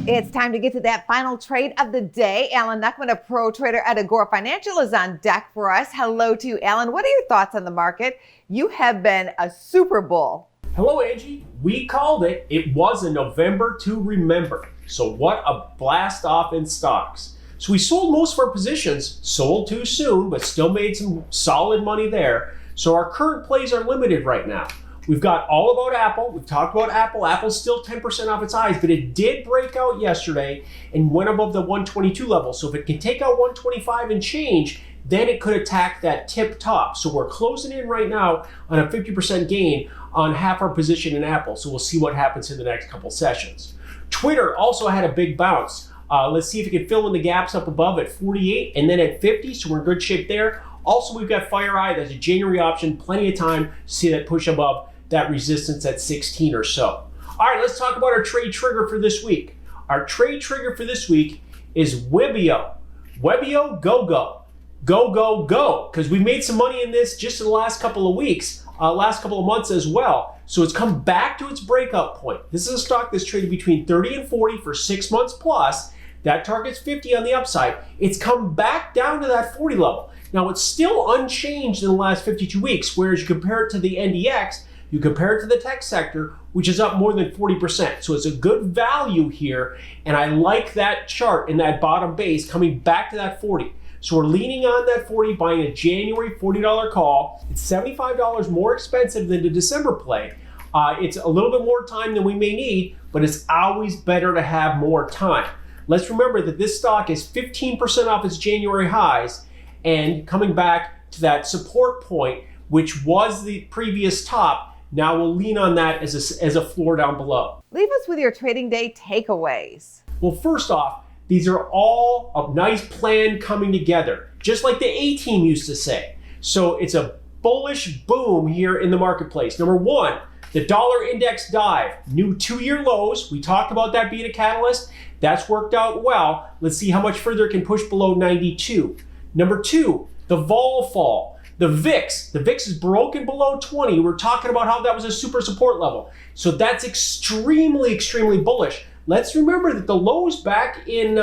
It's time to get to that final trade of the day. Alan Knuckman, a pro trader at Agora Financial, is on deck for us. Hello to you, Alan. What are your thoughts on the market? You have been a super bull. Hello, Angie. We called it. It was a November to remember. So what a blast off in stocks. So we sold most of our positions, sold too soon, but still made some solid money there. So our current plays are limited right now. We've got all about Apple. We've talked about Apple. Apple's still 10% off its highs, but it did break out yesterday and went above the 122 level. So if it can take out 125 and change, then it could attack that tip top. So we're closing in right now on a 50% gain on half our position in Apple. So we'll see what happens in the next couple sessions. Twitter also had a big bounce. Let's see if it can fill in the gaps up above at 48 and then at 50. So we're in good shape there. Also, we've got FireEye. That's a January option. Plenty of time to see that push above that resistance at 16 or so. All right, let's talk about our trade trigger for this week. Our trade trigger for this week is Webio. Webio, go, go. Go, go, go. Because we made some money in this just in the last couple of weeks, last couple of months as well. So it's come back to its breakout point. This is a stock that's traded between 30 and 40 for 6 months plus. That target's 50 on the upside. It's come back down to that 40 level. Now, it's still unchanged in the last 52 weeks, whereas you compare it to the NDX, you compare it to the tech sector, which is up more than 40%. So it's a good value here, and I like that chart in that bottom base coming back to that 40. So we're leaning on that 40, buying a January $40 call. It's $75 more expensive than the December play. It's a little bit more time than we may need, but it's always better to have more time. Let's remember that this stock is 15% off its January highs and coming back to that support point, which was the previous top. Now we'll lean on that as a floor down below. Leave us with your trading day takeaways. Well, first off, these are all a nice plan coming together, just like the A-team used to say. So it's a bullish boom here in the marketplace. Number one, the dollar index dive, new 2-year lows. We talked about that being a catalyst. That's worked out well. Let's see how much further it can push below 92. Number two, the vol fall. The VIX is broken below 20. We're talking about how that was a super support level. So that's extremely, extremely bullish. Let's remember that the lows back in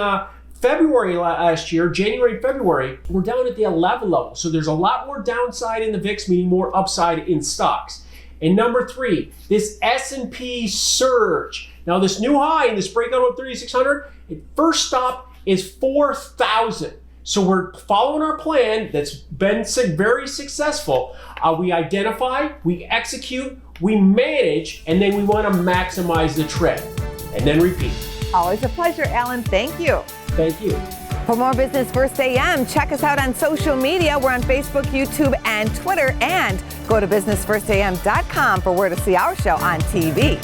February last year, January and February, were down at the 11 level. So there's a lot more downside in the VIX, meaning more upside in stocks. And number three, this S&P surge. Now this new high in this breakout of 3,600, its first stop is 4,000. So we're following our plan that's been very successful. We identify, we execute, we manage, and then we want to maximize the trend. And then repeat. Always a pleasure, Alan. Thank you. Thank you. For more Business First AM, check us out on social media. We're on Facebook, YouTube, and Twitter. And go to businessfirstam.com for where to see our show on TV.